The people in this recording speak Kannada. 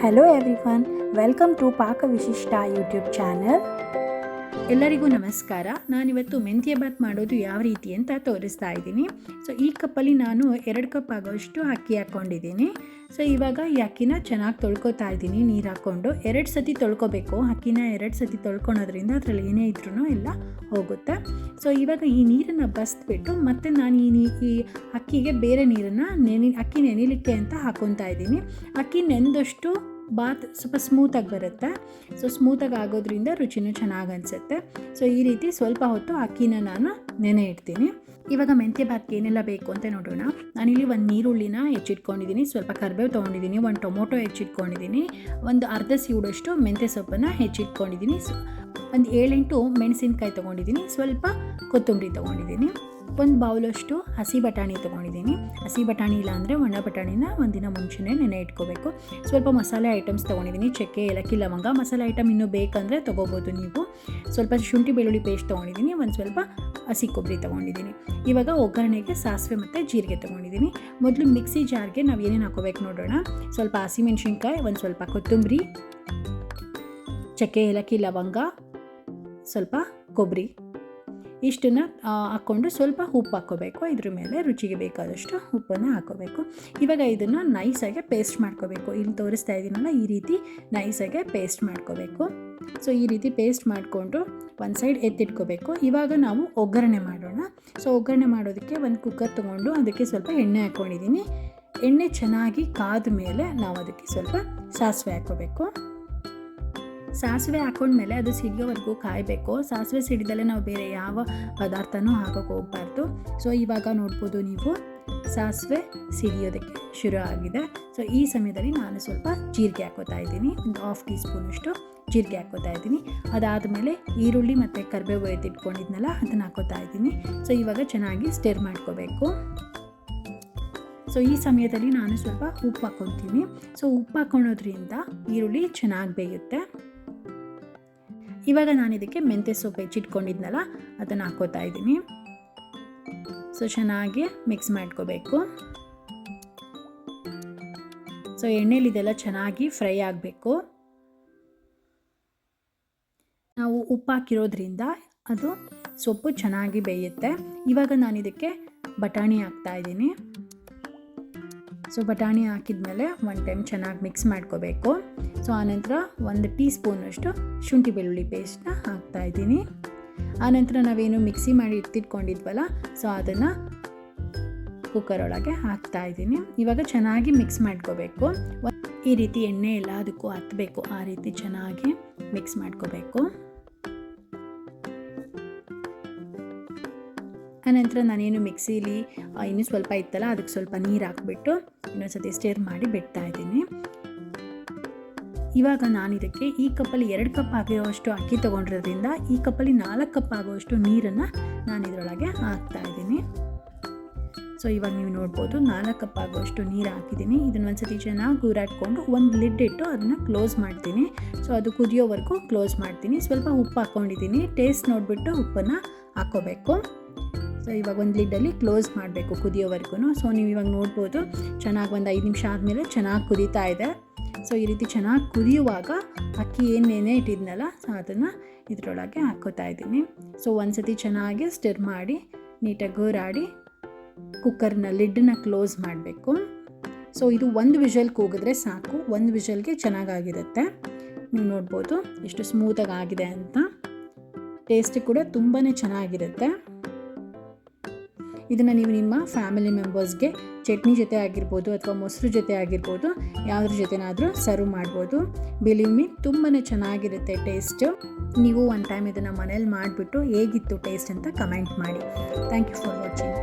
ಹಲೋ ಎವ್ರಿವನ್, ವೆಲ್ಕಮ್ ಟು ಪಾಕ ವಿಶಿಷ್ಟ ಯೂಟ್ಯೂಬ್ ಚಾನಲ್. ಎಲ್ಲರಿಗೂ ನಮಸ್ಕಾರ. ನಾನಿವತ್ತು ಮೆಂತ್ಯ ಬಾತ್ ಮಾಡೋದು ಯಾವ ರೀತಿ ಅಂತ ತೋರಿಸ್ತಾ ಇದ್ದೀನಿ. ಸೊ ಈ ಕಪ್ಪಲ್ಲಿ ನಾನು 2 ಕಪ್ ಆಗೋಷ್ಟು ಅಕ್ಕಿ ಹಾಕ್ಕೊಂಡಿದ್ದೀನಿ. ಸೊ ಇವಾಗ ಈ ಅಕ್ಕಿನ ಚೆನ್ನಾಗಿ ತೊಳ್ಕೊತಾ ಇದ್ದೀನಿ. ನೀರು ಹಾಕ್ಕೊಂಡು 2 ಸತಿ ತೊಳ್ಕೊಬೇಕು. ಅಕ್ಕಿನ 2 ಸತಿ ತೊಳ್ಕೊಳೋದ್ರಿಂದ ಅದರಲ್ಲಿ ಏನೇ ಇದ್ರೂ ಎಲ್ಲ ಹೋಗುತ್ತೆ. ಸೊ ಇವಾಗ ಈ ನೀರನ್ನು ಬಸ್ಬಿಟ್ಟು ಮತ್ತೆ ನಾನು ಈ ಅಕ್ಕಿಗೆ ಬೇರೆ ನೀರನ್ನು ಅಕ್ಕಿ ನೆನೆಲಿಕ್ಕೆ ಅಂತ ಹಾಕ್ಕೊತಾ ಇದ್ದೀನಿ. ಅಕ್ಕಿ ನೆನೆದಷ್ಟು ಬಾತ್ ಸ್ವಲ್ಪ ಸ್ಮೂತಾಗಿ ಬರುತ್ತೆ. ಸೊ ಸ್ಮೂತಾಗಿ ಆಗೋದ್ರಿಂದ ರುಚಿನೂ ಚೆನ್ನಾಗಿ ಅನಿಸುತ್ತೆ. ಸೊ ಈ ರೀತಿ ಸ್ವಲ್ಪ ಹೊತ್ತು ಅಕ್ಕಿನ ನಾನು ನೆನೆ ಇಡ್ತೀನಿ. ಇವಾಗ ಮೆಂತ್ಯ ಬಾತ್ಗೆ ಏನೆಲ್ಲ ಬೇಕು ಅಂತ ನೋಡೋಣ. ನಾನಿಲ್ಲಿ ಒಂದು ನೀರುಳ್ಳಿನ ಹೆಚ್ಚಿಟ್ಕೊಂಡಿದ್ದೀನಿ, ಸ್ವಲ್ಪ ಕರಿಬೇವು ತೊಗೊಂಡಿದ್ದೀನಿ, ಒಂದು ಟೊಮೊಟೊ ಹೆಚ್ಚಿಟ್ಕೊಂಡಿದ್ದೀನಿ, ಒಂದು ಅರ್ಧ ಸೀಡಷ್ಟು ಮೆಂತ್ಯ ಸೊಪ್ಪನ್ನು ಹೆಚ್ಚಿಟ್ಕೊಂಡಿದ್ದೀನಿ, ಒಂದು 7-8 ಮೆಣಸಿನ್ಕಾಯಿ ತೊಗೊಂಡಿದ್ದೀನಿ, ಸ್ವಲ್ಪ ಕೊತ್ತಂಬರಿ ತೊಗೊಂಡಿದ್ದೀನಿ, ಒಂದು ಬೌಲಷ್ಟು ಹಸಿ ಬಟಾಣಿ ತೊಗೊಂಡಿದ್ದೀನಿ. ಹಸಿ ಬಟಾಣಿ ಇಲ್ಲ ಅಂದರೆ ಒಣ ಬಟಾಣಿನ ಒಂದಿನ ಮುಂಚೆನೇ ನೆನೆ ಇಟ್ಕೋಬೇಕು. ಸ್ವಲ್ಪ ಮಸಾಲೆ ಐಟಮ್ಸ್ ತೊಗೊಂಡಿದ್ದೀನಿ, ಚಕ್ಕೆ, ಏಲಕ್ಕಿ, ಲವಂಗ. ಮಸಾಲೆ ಐಟಮ್ ಇನ್ನೂ ಬೇಕಂದರೆ ತೊಗೋಬೋದು ನೀವು. ಸ್ವಲ್ಪ ಶುಂಠಿ ಬೆಳ್ಳುಳ್ಳಿ ಪೇಸ್ಟ್ ತೊಗೊಂಡಿದ್ದೀನಿ, ಒಂದು ಸ್ವಲ್ಪ ಹಸಿ ಕೊಬ್ಬರಿ ತೊಗೊಂಡಿದ್ದೀನಿ. ಇವಾಗ ಒಗ್ಗರಣೆಗೆ ಸಾಸಿವೆ ಮತ್ತು ಜೀರಿಗೆ ತೊಗೊಂಡಿದ್ದೀನಿ. ಮೊದಲು ಮಿಕ್ಸಿ ಜಾರ್ಗೆ ನಾವು ಏನೇನು ಹಾಕೋಬೇಕು ನೋಡೋಣ. ಸ್ವಲ್ಪ ಹಸಿಮೆಣ್ಸಿನ್ಕಾಯಿ, ಒಂದು ಸ್ವಲ್ಪ ಕೊತ್ತಂಬರಿ, ಚಕ್ಕೆ, ಏಲಕ್ಕಿ, ಲವಂಗ, ಸ್ವಲ್ಪ ಕೊಬ್ಬರಿ, ಇಷ್ಟನ್ನು ಹಾಕ್ಕೊಂಡು ಸ್ವಲ್ಪ ಉಪ್ಪು ಹಾಕ್ಕೋಬೇಕು. ಇದ್ರ ಮೇಲೆ ರುಚಿಗೆ ಬೇಕಾದಷ್ಟು ಉಪ್ಪನ್ನು ಹಾಕ್ಕೋಬೇಕು. ಇವಾಗ ಇದನ್ನು ನೈಸಾಗೆ ಪೇಸ್ಟ್ ಮಾಡ್ಕೋಬೇಕು. ಇಲ್ಲಿ ತೋರಿಸ್ತಾ ಇದ್ದೀನಲ್ಲ, ಈ ರೀತಿ ನೈಸಾಗೆ ಪೇಸ್ಟ್ ಮಾಡ್ಕೋಬೇಕು. ಸೊ ಈ ರೀತಿ ಪೇಸ್ಟ್ ಮಾಡಿಕೊಂಡು ಒಂದು ಸೈಡ್ ಎತ್ತಿಟ್ಕೋಬೇಕು. ಇವಾಗ ನಾವು ಒಗ್ಗರಣೆ ಮಾಡೋಣ. ಸೊ ಒಗ್ಗರಣೆ ಮಾಡೋದಕ್ಕೆ ಒಂದು ಕುಕ್ಕರ್ ತೊಗೊಂಡು ಅದಕ್ಕೆ ಸ್ವಲ್ಪ ಎಣ್ಣೆ ಹಾಕ್ಕೊಂಡಿದ್ದೀನಿ. ಎಣ್ಣೆ ಚೆನ್ನಾಗಿ ಕಾದ ಮೇಲೆ ನಾವು ಅದಕ್ಕೆ ಸ್ವಲ್ಪ ಸಾಸಿವೆ ಹಾಕ್ಕೋಬೇಕು. ಸಾಸಿವೆ ಹಾಕೊಂಡ್ಮೇಲೆ ಅದು ಸಿಡಿಯೋವರೆಗೂ ಕಾಯಬೇಕು. ಸಾಸಿವೆ ಸಿಡಿದಲ್ಲೇ ನಾವು ಬೇರೆ ಯಾವ ಪದಾರ್ಥನೂ ಹಾಕೋಕ್ಕೆ ಹೋಗಬಾರ್ದು. ಸೊ ಇವಾಗ ನೋಡ್ಬೋದು ನೀವು, ಸಾಸಿವೆ ಸಿಡಿಯೋದಕ್ಕೆ ಶುರು ಆಗಿದೆ. ಸೊ ಈ ಸಮಯದಲ್ಲಿ ನಾನು ಸ್ವಲ್ಪ ಜೀರಿಗೆ ಹಾಕೋತಾ ಇದ್ದೀನಿ, ಒಂದು 1/2 ಟೀ ಸ್ಪೂನಷ್ಟು ಜೀರಿಗೆ ಹಾಕೋತಾ ಇದ್ದೀನಿ. ಅದಾದಮೇಲೆ ಈರುಳ್ಳಿ ಮತ್ತು ಕರಿಬೇವು ಎತ್ತಿಟ್ಕೊಂಡಿದ್ನಲ್ಲ ಅದನ್ನು ಹಾಕೋತಾ ಇದ್ದೀನಿ. ಸೊ ಇವಾಗ ಚೆನ್ನಾಗಿ ಸ್ಟಿರ್ ಮಾಡ್ಕೋಬೇಕು. ಸೊ ಈ ಸಮಯದಲ್ಲಿ ನಾನು ಸ್ವಲ್ಪ ಉಪ್ಪು ಹಾಕ್ಕೊತೀನಿ. ಸೊ ಉಪ್ಪು ಹಾಕ್ಕೊಳೋದ್ರಿಂದ ಈರುಳ್ಳಿ ಚೆನ್ನಾಗಿ ಬೇಯುತ್ತೆ. ಇವಾಗ ನಾನು ಇದಕ್ಕೆ ಮೆಂತ್ಯ ಸೊಪ್ಪು ಹೆಚ್ಚಿಟ್ಕೊಂಡಿದ್ನಲ್ಲ ಅದನ್ನು ಹಾಕ್ಕೋತಾ ಇದ್ದೀನಿ. ಸೊ ಚೆನ್ನಾಗಿ ಮಿಕ್ಸ್ ಮಾಡ್ಕೋಬೇಕು. ಸೊ ಎಣ್ಣೆಲಿ ಇದೆಲ್ಲ ಚೆನ್ನಾಗಿ ಫ್ರೈ ಆಗಬೇಕು. ನಾವು ಉಪ್ಪು ಹಾಕಿರೋದ್ರಿಂದ ಅದು ಸೊಪ್ಪು ಚೆನ್ನಾಗಿ ಬೇಯುತ್ತೆ. ಇವಾಗ ನಾನು ಇದಕ್ಕೆ ಬಟಾಣಿ ಹಾಕ್ತಾ ಇದ್ದೀನಿ. ಸೊ ಬಟಾಣಿ ಹಾಕಿದ್ಮೇಲೆ 1 ಟೈಮ್ ಚೆನ್ನಾಗಿ ಮಿಕ್ಸ್ ಮಾಡ್ಕೋಬೇಕು. ಸೊ ಆನಂತರ 1 ಟೀ ಸ್ಪೂನಷ್ಟು ಶುಂಠಿ ಬೆಳ್ಳುಳ್ಳಿ ಪೇಸ್ಟ್ನ ಹಾಕ್ತಾಯಿದ್ದೀನಿ. ಆನಂತರ ನಾವೇನು ಮಿಕ್ಸಿ ಮಾಡಿ ಇಟ್ಟಿಟ್ಕೊಂಡಿದ್ವಲ್ಲ, ಸೊ ಅದನ್ನು ಕುಕ್ಕರ್ ಒಳಗೆ ಹಾಕ್ತಾಯಿದ್ದೀನಿ. ಇವಾಗ ಚೆನ್ನಾಗಿ ಮಿಕ್ಸ್ ಮಾಡ್ಕೋಬೇಕು. ಈ ರೀತಿ ಎಣ್ಣೆ ಎಲ್ಲ ಅದಕ್ಕೂ ಹತ್ತಬೇಕು, ಆ ರೀತಿ ಚೆನ್ನಾಗಿ ಮಿಕ್ಸ್ ಮಾಡ್ಕೋಬೇಕು. ಆನಂತರ ನಾನೇನು ಮಿಕ್ಸಿಲಿ ಇನ್ನೂ ಸ್ವಲ್ಪ ಇತ್ತಲ್ಲ, ಅದಕ್ಕೆ ಸ್ವಲ್ಪ ನೀರು ಹಾಕ್ಬಿಟ್ಟು ಇನ್ನೊಂದು ಸತಿ ಸ್ಟಿರ್ ಮಾಡಿ ಬಿಡ್ತಾ ಇದ್ದೀನಿ. ಇವಾಗ ನಾನು ಇದಕ್ಕೆ ಈ ಕಪ್ಪಲ್ಲಿ 2 ಕಪ್ ಆಗಿರೋಷ್ಟು ಅಕ್ಕಿ ತೊಗೊಂಡಿರೋದ್ರಿಂದ ಈ ಕಪ್ಪಲ್ಲಿ 4 ಕಪ್ ಆಗೋಷ್ಟು ನೀರನ್ನು ನಾನು ಇದರೊಳಗೆ ಹಾಕ್ತಾ ಇದ್ದೀನಿ. ಸೊ ಇವಾಗ ನೀವು ನೋಡ್ಬೋದು, 4 ಕಪ್ ಆಗೋಷ್ಟು ನೀರು ಹಾಕಿದ್ದೀನಿ. ಇದನ್ನು ಒಂದು ಸತಿ ಚೆನ್ನಾಗಿ ಗೂರಾಡ್ಕೊಂಡು ಒಂದು ಲಿಡ್ ಇಟ್ಟು ಅದನ್ನು ಕ್ಲೋಸ್ ಮಾಡ್ತೀನಿ. ಸೊ ಅದು ಕುದಿಯೋವರೆಗೂ ಕ್ಲೋಸ್ ಮಾಡ್ತೀನಿ. ಸ್ವಲ್ಪ ಉಪ್ಪು ಹಾಕ್ಕೊಂಡಿದ್ದೀನಿ, ಟೇಸ್ಟ್ ನೋಡಿಬಿಟ್ಟು ಉಪ್ಪನ್ನು ಹಾಕ್ಕೋಬೇಕು. ಸೊ ಇವಾಗ ಒಂದು ಲಿಡ್ಡಲ್ಲಿ ಕ್ಲೋಸ್ ಮಾಡಬೇಕು ಕುದಿಯೋವರೆಗೂ. ಸೊ ನೀವು ಇವಾಗ ನೋಡ್ಬೋದು, ಚೆನ್ನಾಗಿ ಒಂದು 5 ನಿಮಿಷ ಆದಮೇಲೆ ಚೆನ್ನಾಗಿ ಕುದೀತಾ ಇದೆ. ಸೊ ಈ ರೀತಿ ಚೆನ್ನಾಗಿ ಕುದಿಯುವಾಗ ಅಕ್ಕಿ ಏನು ನೆನೆ ಇಟ್ಟಿದ್ನಲ್ಲ, ಸೊ ಅದನ್ನು ಇದರೊಳಗೆ ಹಾಕ್ಕೋತಾ ಇದ್ದೀನಿ. ಸೊ ಒಂದು ಸತಿ ಚೆನ್ನಾಗಿ ಸ್ಟಿರ್ ಮಾಡಿ ನೀಟಾಗಿ ಗೂರಾಡಿ ಕುಕ್ಕರ್ನ ಲಿಡ್ಡನ್ನ ಕ್ಲೋಸ್ ಮಾಡಬೇಕು. ಸೊ ಇದು 1 ವಿಷಲ್ ಕೂಗಿದ್ರೆ ಸಾಕು, 1 ವಿಷಲ್ಗೆ ಚೆನ್ನಾಗಾಗಿರುತ್ತೆ. ನೀವು ನೋಡ್ಬೋದು ಎಷ್ಟು ಸ್ಮೂತಾಗಿ ಆಗಿದೆ ಅಂತ. ಟೇಸ್ಟ್ ಕೂಡ ತುಂಬಾ ಚೆನ್ನಾಗಿರುತ್ತೆ. ಇದನ್ನು ನೀವು ನಿಮ್ಮ ಫ್ಯಾಮಿಲಿ ಮೆಂಬರ್ಸ್ಗೆ ಚಟ್ನಿ ಜೊತೆ ಆಗಿರ್ಬೋದು ಅಥವಾ ಮೊಸರು ಜೊತೆ ಆಗಿರ್ಬೋದು, ಯಾವುದ್ರ ಜೊತೆನಾದರೂ ಸರ್ವ್ ಮಾಡ್ಬೋದು. ಬಿಲೀವ್ ಮಿ, ತುಂಬಾ ಚೆನ್ನಾಗಿರುತ್ತೆ ಟೇಸ್ಟು. ನೀವು 1 ಟೈಮ್ ಇದನ್ನು ಮನೇಲಿ ಮಾಡಿಬಿಟ್ಟು ಹೇಗಿತ್ತು ಟೇಸ್ಟ್ ಅಂತ ಕಮೆಂಟ್ ಮಾಡಿ. Thank you for watching.